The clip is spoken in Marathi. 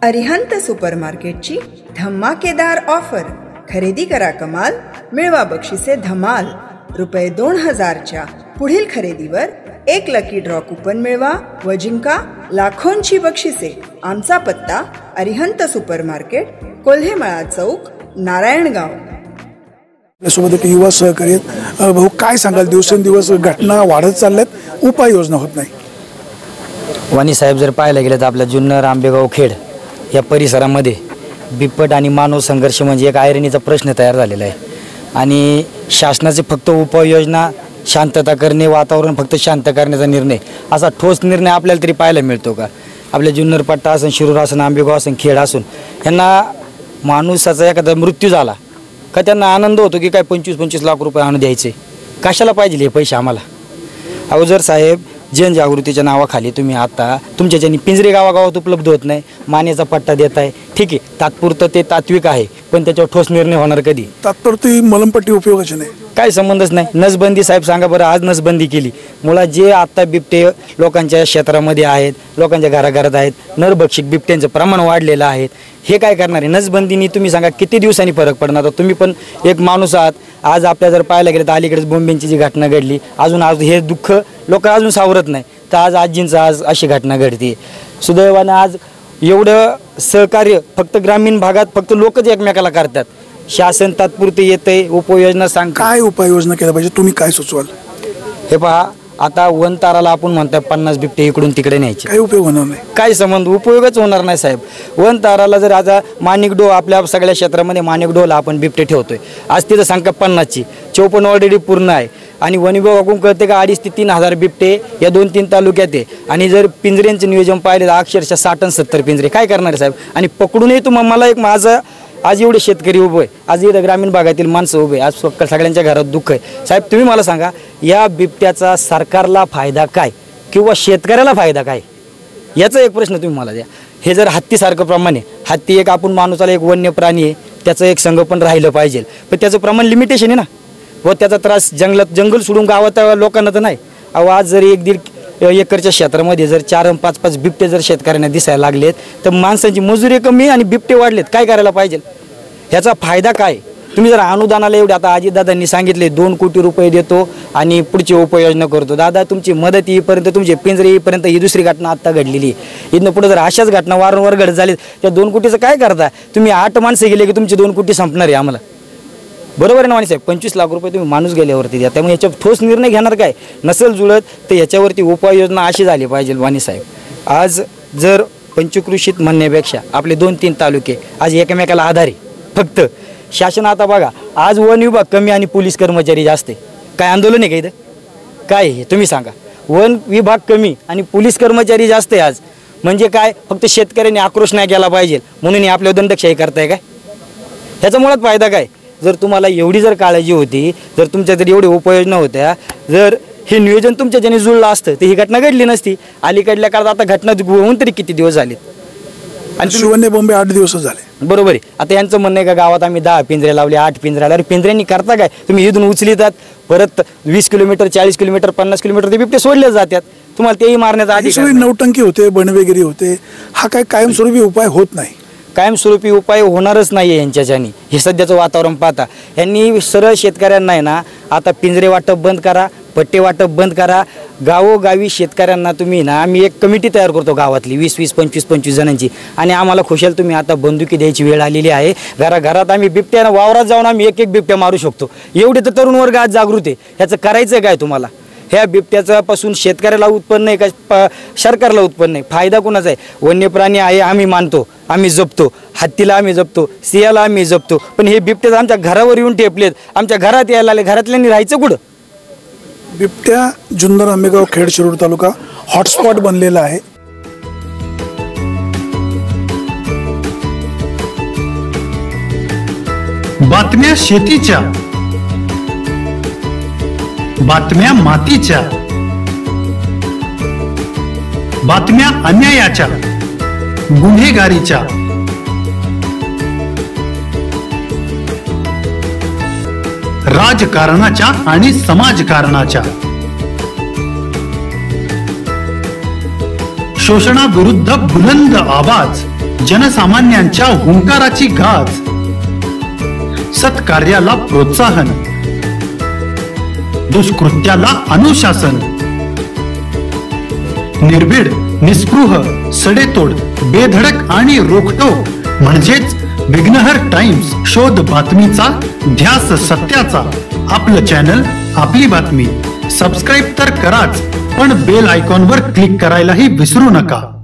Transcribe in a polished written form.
अरिहंत सुपरमार्केटची धमाकेदार ऑफर. खरेदी करा कमाल, मिळवा बक्षिसे धमाल. ₹2000च्या पुढील खरेदीवर 1 लकी ड्रॉ कुपन मिळवा व जिंका लाखोंची बक्षिसे. आमचा पत्ता अरिहंत सुपरमार्केट, कोल्हेमळा चौक, नारायणगाव. सोबत एक युवा सहकारी आहेत. भाऊ, काय सांगाल, दिवसेंदिवस घटना वाढत चालल्यात, उपाययोजना होत नाही. वाणी साहेब, जर पाहायला गेलं तर आपल्या जुन्नर, आंबेगाव, खेड या परिसरामध्ये बिबट आणि मानव संघर्ष म्हणजे एक आयरणीचा प्रश्न तयार झालेला आहे. आणि शासनाचे फक्त उपाययोजना शांतता करणे, वातावरण फक्त शांत करण्याचा निर्णय, असा ठोस निर्णय आपल्याला तरी पाहायला मिळतो का? आपल्या जुन्नर पट्टा असून, शिरूर असून, आंबेगाव असून, खेड असून, यांना माणूसाचा एखादा मृत्यू झाला का त्यांना आनंद होतो की काय 25-25 लाख रुपये आणून द्यायचे? कशाला पाहिजे हे पैसे आम्हाला? अहो, जर साहेब जनजागृतीच्या नावाखाली तुम्ही आता तुमच्या ज्यांनी पिंजरे गावागावात उपलब्ध होत नाही, मानेचा पट्टा देत आहे, ठीक आहे, तात्पुरतं ते तात्विक आहे, पण त्याच्यावर ठोस निर्णय होणार कधी? तात्पुरती मलमपट्टी उपयोगाची नाही, काय संबंधच नाही. नसबंदी साहेब सांगा बरं, आज नसबंदी केली, मुळात जे आता बिबटे लोकांच्या क्षेत्रामध्ये आहेत, लोकांच्या घराघरात आहेत, नरभक्षक बिबट्यांचं प्रमाण वाढलेलं आहे, हे काय करणार आहे? नसबंदीनी तुम्ही सांगा किती दिवसांनी फरक पडणार? तर तुम्ही पण एक माणूस आहात. आज आपल्या जर पाहायला गेलं तर अलीकडेच बोंबेंची जी घटना घडली, अजून आज हे दुःख लोक अजून सावरत नाही, तर आज आजींचं आज अशी घटना घडते. सुदैवानं आज एवढं सहकार्य फक्त ग्रामीण भागात फक्त लोकच एकमेकाला करतात. शासन तात्पुरते येते, उपाययोजना सांग. काय उपाययोजना केल्या पाहिजे, तुम्ही काय सुचवाल? हे पहा, आता वनताराला आपण म्हणतोय 50 बिबटे इकडून तिकडे न्यायचे, काही उपयोग होणार नाही. काय संबंध? उपयोगच होणार नाही साहेब. वनताराला जर आता माणिकडो, आपल्या सगळ्या क्षेत्रामध्ये माणिकडोला आपण बिबटे ठेवतोय, आज तिथं संख्या 50ची, 54 ऑलरेडी पूर्ण आहे. आणि वन विभागाकडून कळते का 2,500 ते 3,000 बिबटे या 2-3 तालुक्यात आहे. आणि जर पिंजऱ्यांचं नियोजन पाहिलं तर अक्षरशः 60 आणि 70 पिंजरे. काय करणार आहे साहेब? आणि पकडूनही तुम्हाला, मला एक माझं आज एवढे शेतकरी उभे आहे, आज इथं ग्रामीण भागातील माणसं उभे, आज सगळ्यांच्या घरात दुःख आहे. साहेब तुम्ही मला सांगा, या बिबट्याचा सरकारला फायदा काय किंवा शेतकऱ्याला फायदा काय, याचा एक प्रश्न तुम्ही मला द्या. हे जर हत्तीसारखं प्रमाणे, हत्ती एक आपण माणूसाला एक वन्य प्राणी आहे, त्याचं एक संगोपन राहिलं पाहिजे, पण त्याचं प्रमाण लिमिटेशन आहे ना. व त्याचा त्रास जंगल सोडून गावात लोकांना तर नाही. अहो, आज जर 1-1.5 एकरच्या क्षेत्रामध्ये जर 4-5 बिबटे जर शेतकऱ्यांना दिसायला लागलेत, तर माणसांची मजुरी कमी आणि बिबटे वाढलेत. काय करायला पाहिजे? ह्याचा फायदा काय? तुम्ही जर अनुदानाला एवढे, आता अजितदादांनी सांगितले 2 कोटी रुपये देतो आणि पुढची उपाययोजना करतो. दादा, तुमची मदत येईपर्यंत, तुमचे पिंजरे येईपर्यंत ही दुसरी घटना आत्ता घडलेली. इथनं पुढे जर अशाच घटना वारंवार घडत झाली, त्या 2 कोटीचं काय करता तुम्ही? 8 माणसं गेले की तुमचे 2 कोटी संपणार आहे आम्हाला, बरोबर आहे ना वाणी साहेब? 25 लाख रुपये तुम्ही माणूस गेल्यावरती द्या. त्यामुळे याच्यावर ठोस निर्णय घेणार काय? नसेल जुळत तर याच्यावरती उपाययोजना अशी झाली पाहिजे वाणी साहेब. आज जर पंचकृषीत म्हणण्यापेक्षा आपले 2-3 तालुके आज एकमेकाला आधार आहे फक्त. शासन आता बघा, आज वन विभाग कमी आणि पोलीस कर्मचारी जास्त आहे. काय आंदोलन आहे का इथं? काय हे तुम्ही सांगा? वन विभाग कमी आणि पोलीस कर्मचारी जास्त आहे आज, म्हणजे काय? फक्त शेतकऱ्यांनी आक्रोश नाही केला पाहिजे म्हणून हे आपल्या दंडकशाही करताय काय? ह्याचा मुळात फायदा काय? जर तुम्हाला एवढी जर काळजी होती, जर तुमच्या जर एवढी उपाययोजना होत्या, जर हे नियोजन तुमच्या ज्याने जुळलं असतं तर ही घटना घडली नसती. अलीकडल्या काळात आता घटना होऊन तरी किती दिवस झालेत? आणि शिवन्य बॉम्बे 8 दिवस झाले, बरोबर आहे. आता यांचं म्हणणं आहे का गावात आम्ही 10 पिंजरे लावले, 8 पिंजरे लावले. पिंजऱ्यांनी करता काय? तुम्ही इथून उचलितात, परत 20 किलोमीटर, 40 किलोमीटर, 50 किलोमीटर ते बिबटे सोडले जातात. तुम्हाला तेही मारण्याचा अधिकार. नौटंकी होते, बनवेगिरी होते. हा काय कायमस्वरूपी उपाय होत नाही. कायमस्वरूपी उपाय होणारच नाही आहे यांच्याच्यानी. हे सध्याचं वातावरण पाहता, यांनी सरळ शेतकऱ्यांना आहे ना, आता पिंजरे वाटप बंद करा, पट्टे वाटप बंद करा. गावोगावी शेतकऱ्यांना तुम्ही ना, आम्ही एक कमिटी तयार करतो गावातली 20-20, 25-25 जणांची, आणि आम्हाला खुशाल तुम्ही आता बंदुकी द्यायची वेळ आलेली आहे. घराघरात आम्ही बिबट्यानं वावरात जाऊन आम्ही 1-1 बिबट्या मारू शकतो. एवढे तर तरुण वर्ग आज जागृत आहे. ह्याचं करायचं काय तुम्हाला? ह्या बिबट्याचा पासून शेतकऱ्याला उत्पन्न आहे का सरकारला उत्पन्न आहे? फायदा कोणाचा आहे? वन्य प्राणी आहे, आम्ही मानतो, आम्ही जपतो. हत्तीला आम्ही जपतो, सिंहाला आम्ही जपतो, पण हे बिबटे आमच्या घरावर येऊन ठेपलेत, आमच्या घरात यायला आले. घरातल्यांनी राहायचं कुठं? बिबट्या जुन्नर, आंबेगाव, खेड, शिरूर तालुका हॉटस्पॉट बनलेला आहे. बातम्या शेतीच्या, बातम्या मातीच्या, बातम्या अन्यायाच्या, गुन्हेगारीच्या, राजकारणाच्या आणि समाजकारणाच्या, शोषणाविरुद्ध बुलंद आवाज, जनसामान्यांच्या हुंकाराची गाज, सत्कार्याला प्रोत्साहन, दुष्कृत्याला अनुशासन, निर्भीड, निस्पृह, सडेतोड, बेधडक आणि रोखटोक म्हणजेच विघ्नहर टाइम्स. शोध बातमीचा, ध्यास सत्याचा. आपलं चॅनल, आपली बातमी. सबस्क्राईब तर कराच, पण बेल आयकॉनवर क्लिक करायलाही विसरू नका.